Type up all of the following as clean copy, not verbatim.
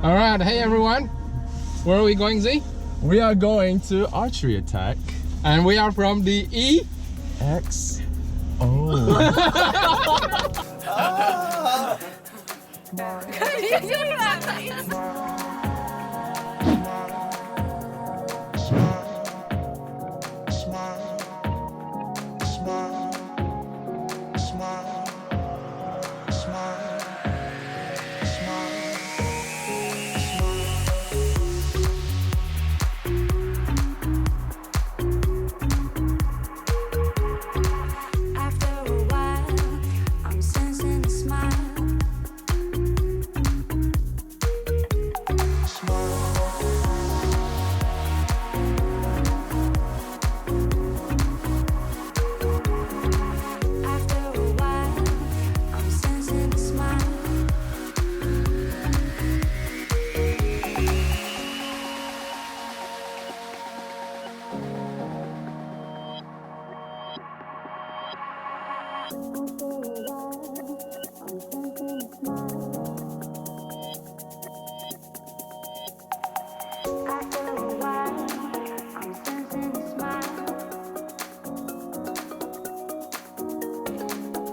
All right, hey everyone. Where are we going, Z? We are going to Archery Attack. And we are from the EXO.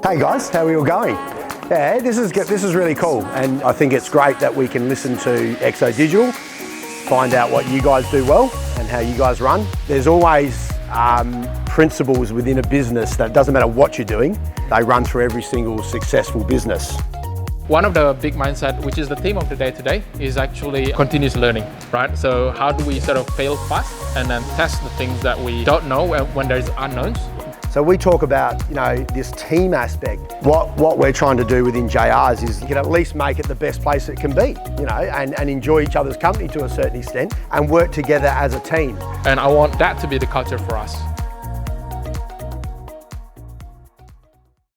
Hey guys, how are we all going? Yeah, this is really cool, and I think it's great that we can listen to EXO Digital, find out what you guys do well and how you guys run. There's always principles within a business that doesn't matter what you're doing, they run through every single successful business. One of the big mindset, which is the theme of the day today, is actually continuous learning, right? So how do we sort of fail fast and then test the things that we don't know when there's unknowns? So we talk about, this team aspect. What we're trying to do within JRs is you can at least make it the best place it can be, and enjoy each other's company to a certain extent and work together as a team. And I want that to be the culture for us.